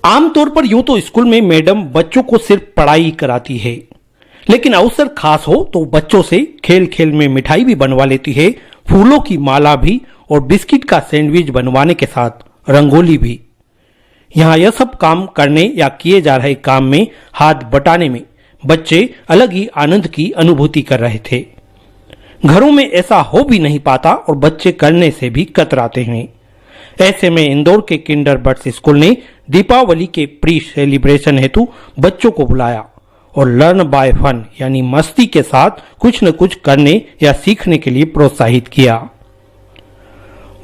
आमतौर पर यूं तो स्कूल में मैडम बच्चों को सिर्फ पढ़ाई कराती है, लेकिन अवसर खास हो तो बच्चों से खेल खेल में मिठाई भी बनवा लेती है, फूलों की माला भी और बिस्किट का सैंडविच बनवाने के साथ रंगोली भी। यहाँ यह सब काम करने या किए जा रहे काम में हाथ बटाने में बच्चे अलग ही आनंद की अनुभूति कर रहे थे। घरों में ऐसा हो भी नहीं पाता और बच्चे करने से भी कतराते हैं। ऐसे में इंदौर के किंडरबर्ट्स स्कूल ने दीपावली के प्री सेलिब्रेशन हेतु बच्चों को बुलाया और लर्न बाय फन यानी मस्ती के साथ कुछ न कुछ करने या सीखने के लिए प्रोत्साहित किया।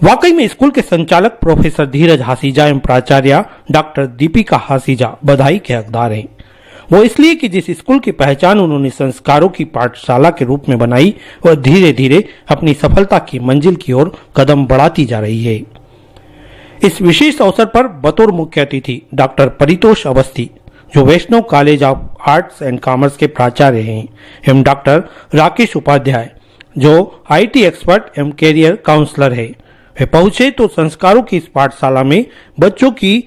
वाकई में स्कूल के संचालक प्रोफेसर धीरज हासीजा एवं प्राचार्य डॉक्टर दीपिका हासीजा बधाई के हकदार हैं। वो इसलिए कि जिस स्कूल की पहचान उन्होंने संस्कारों की पाठशाला के रूप में बनाई और धीरे धीरे अपनी सफलता की मंजिल की ओर कदम बढ़ाती जा रही है। इस विशेष अवसर पर बतौर मुख्य अतिथि डॉक्टर परितोष अवस्थी, जो Vaishnav college of arts and commerce के प्राचार्य हैं, एवं डॉक्टर राकेश उपाध्याय, जो आईटी एक्सपर्ट एवं कैरियर काउंसलर है, वे पहुंचे तो संस्कारों की इस पाठशाला में बच्चों की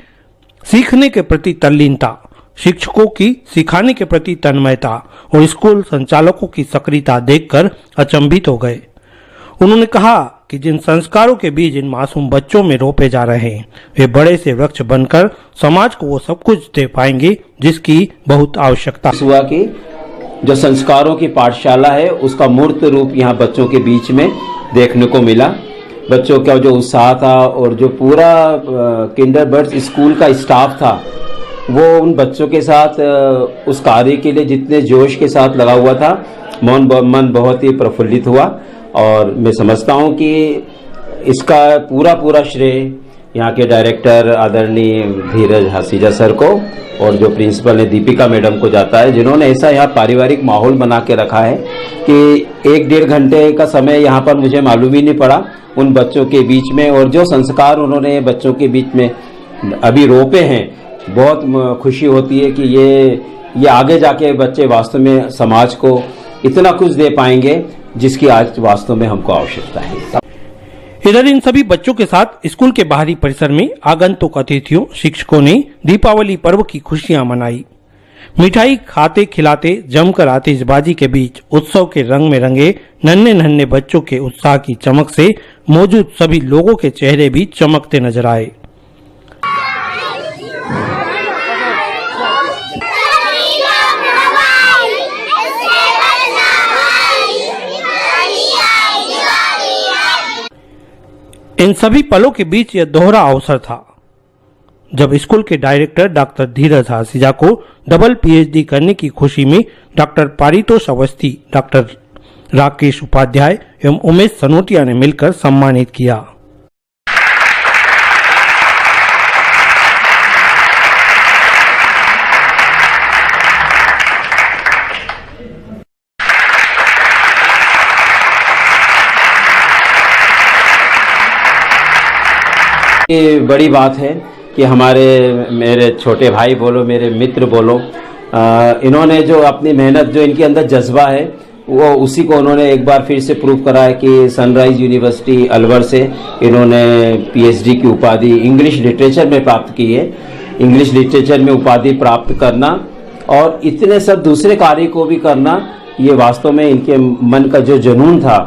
सीखने के प्रति तल्लीनता, शिक्षकों की सिखाने के प्रति तन्मयता और स्कूल संचालकों की सक्रियता देखकर अचंभित हो गए। उन्होंने कहा कि जिन संस्कारों के बीज इन मासूम बच्चों में रोपे जा रहे हैं, वे बड़े से वृक्ष बनकर समाज को वो सब कुछ दे पाएंगे जिसकी बहुत आवश्यकता हुआ कि जो संस्कारों की पाठशाला है उसका मूर्त रूप यहाँ बच्चों के बीच में देखने को मिला। बच्चों का जो उत्साह था और जो पूरा किंडरबर्ट्स स्कूल का स्टाफ था वो उन बच्चों के साथ उस कार्य के लिए जितने जोश के साथ लगा हुआ था, मन बहुत ही प्रफुल्लित हुआ। और मैं समझता हूँ कि इसका पूरा श्रेय यहाँ के डायरेक्टर आदरणीय धीरज हासीजा सर को और जो प्रिंसिपल है दीपिका मैडम को जाता है, जिन्होंने ऐसा यहाँ पारिवारिक माहौल बना के रखा है कि 1-1.5 घंटे का समय यहाँ पर मुझे मालूम ही नहीं पड़ा उन बच्चों के बीच में। और जो संस्कार उन्होंने बच्चों के बीच में अभी रोपे हैं, बहुत खुशी होती है कि ये आगे जाके बच्चे वास्तव में समाज को इतना कुछ दे पाएंगे जिसकी आज वास्तव में हमको आवश्यकता है। इधर इन सभी बच्चों के साथ स्कूल के बाहरी परिसर में आगंतुक अतिथियों, शिक्षकों ने दीपावली पर्व की खुशियां मनाई। मिठाई खाते खिलाते जमकर आतिशबाजी के बीच उत्सव के रंग में रंगे नन्हे नन्हे बच्चों के उत्साह की चमक से मौजूद सभी लोगों के चेहरे भी चमकते नजर आए। इन सभी पलों के बीच यह दोहरा अवसर था जब स्कूल के डायरेक्टर डॉक्टर धीरज हासीजा को डबल पीएचडी करने की खुशी में डॉक्टर परितोष अवस्थी, डॉक्टर राकेश उपाध्याय एवं उमेश सनोटिया ने मिलकर सम्मानित किया। ये बड़ी बात है कि मेरे छोटे भाई बोलो, मेरे मित्र बोलो, इन्होंने जो अपनी मेहनत, जो इनके अंदर जज्बा है, वो उसी को उन्होंने एक बार फिर से प्रूव करा है कि सनराइज यूनिवर्सिटी अलवर से इन्होंने पीएचडी की उपाधि इंग्लिश लिटरेचर में प्राप्त की है। इंग्लिश लिटरेचर में उपाधि प्राप्त करना और इतने सब दूसरे कार्य को भी करना, ये वास्तव में इनके मन का जो जुनून था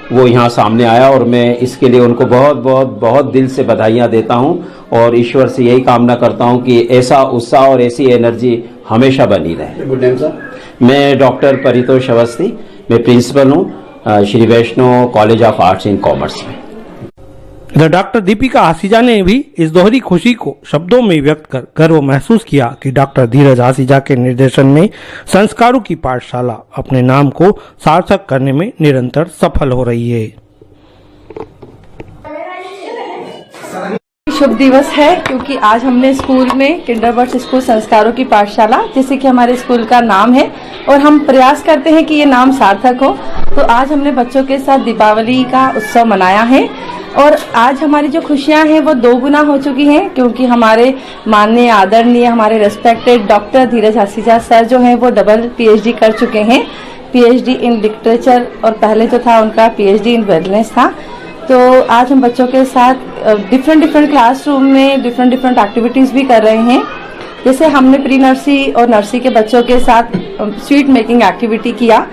वो यहाँ सामने आया और मैं इसके लिए उनको बहुत दिल से बधाइयाँ देता हूँ और ईश्वर से यही कामना करता हूँ कि ऐसा उत्साह और ऐसी एनर्जी हमेशा बनी रहे। Good name sir. मैं डॉक्टर परितोष अवस्थी, मैं प्रिंसिपल हूँ Shri Vaishnav college of arts and commerce में। इधर डॉक्टर दीपिका हासीजा ने भी इस दोहरी खुशी को शब्दों में व्यक्त कर गर्व महसूस किया कि डॉक्टर धीरज हासीजा के निर्देशन में संस्कारों की पाठशाला अपने नाम को सार्थक करने में निरंतर सफल हो रही है। शुभ दिवस है क्योंकि आज हमने स्कूल में किंडरबर्ट्स स्कूल संस्कारों की पाठशाला, जैसे कि हमारे स्कूल का नाम है और हम प्रयास करते हैं कि ये नाम सार्थक हो, तो आज हमने बच्चों के साथ दीपावली का उत्सव मनाया है। और आज हमारी जो खुशियां हैं वो 2 गुना हो चुकी हैं क्योंकि हमारे माननीय आदरणीय हमारे रेस्पेक्टेड डॉक्टर धीरज हासीजा सर जो हैं वो डबल पीएचडी कर चुके हैं, पीएचडी इन लिटरेचर और पहले जो था उनका पीएचडी इन वेलनेस था। तो आज हम बच्चों के साथ डिफरेंट क्लासरूम में डिफरेंट एक्टिविटीज भी कर रहे हैं जैसे हमने प्री नर्सरी और नर्सरी के बच्चों के साथ स्वीट मेकिंग एक्टिविटी किया,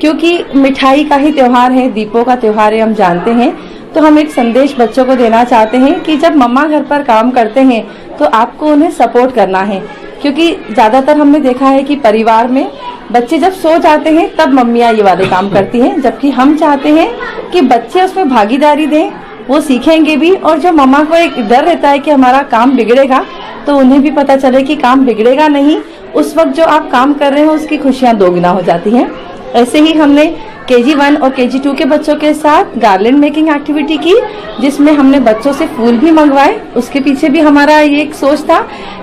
क्योंकि मिठाई का ही त्योहार है, दीपों का त्योहार है, हम जानते हैं। तो हम एक संदेश बच्चों को देना चाहते हैं कि जब मम्मा घर पर काम करते हैं तो आपको उन्हें सपोर्ट करना है, क्योंकि ज्यादातर हमने देखा है कि परिवार में बच्चे जब सो जाते हैं तब मम्मियाँ ये वाले काम करती हैं, जबकि हम चाहते हैं कि बच्चे उसमें भागीदारी दें, वो सीखेंगे भी। और जो मम्मा को एक डर रहता है कि हमारा काम बिगड़ेगा, तो उन्हें भी पता चले कि काम बिगड़ेगा नहीं, उस वक्त जो आप काम कर रहे हो उसकी खुशियाँ दोगुना हो जाती हैं। ऐसे ही हमने KG1 और KG2 के बच्चों के साथ गार्लैंड मेकिंग एक्टिविटी की, जिसमें हमने बच्चों से फूल भी मंगवाए। उसके पीछे भी हमारा ये एक सोच था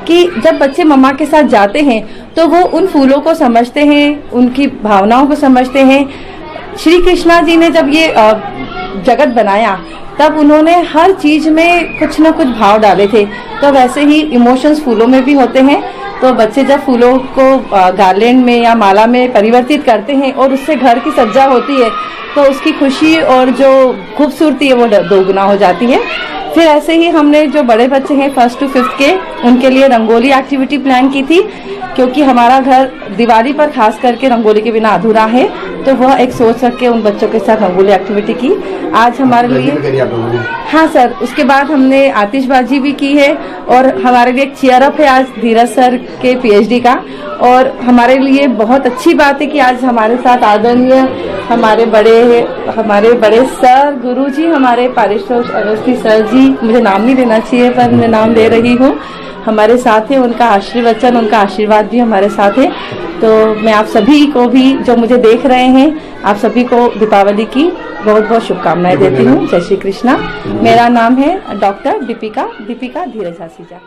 कि जब बच्चे मम्मा के साथ जाते हैं तो वो उन फूलों को समझते हैं, उनकी भावनाओं को समझते हैं। श्री कृष्णा जी ने जब ये जगत बनाया तब उन्होंने हर चीज में कुछ न कुछ भाव डाले थे, तो वैसे ही इमोशंस फूलों में भी होते हैं। तो बच्चे जब फूलों को गार्लैंड में या माला में परिवर्तित करते हैं और उससे घर की सज्जा होती है, तो उसकी खुशी और जो खूबसूरती है वो दोगुना हो जाती है। फिर ऐसे ही हमने जो बड़े बच्चे हैं 1st to 5th के, उनके लिए रंगोली एक्टिविटी प्लान की थी, क्योंकि हमारा घर दिवाली पर खास करके रंगोली के बिना अधूरा है। तो वह एक सोच रख के उन बच्चों के साथ रंगोली एक्टिविटी की। आज हमारे लिए हाँ सर, उसके बाद हमने आतिशबाजी भी की है, और हमारे लिए एक चीयर अप है आज धीरज सर के PhD का। और हमारे लिए बहुत अच्छी बात है कि आज हमारे साथ आदरणीय हमारे बड़े सर, गुरुजी, हमारे पारितोष अवस्थी सर जी, मुझे नाम नहीं लेना चाहिए पर मैं नाम ले रही हूँ, हमारे साथ है। उनका आशीर्वचन, उनका आशीर्वाद भी हमारे साथ है। तो मैं आप सभी को भी, जो मुझे देख रहे हैं, आप सभी को दीपावली की बहुत बहुत शुभकामनाएं देती हूँ। जय श्री कृष्णा। मेरा नाम है डॉक्टर दीपिका धीरज हासीजा।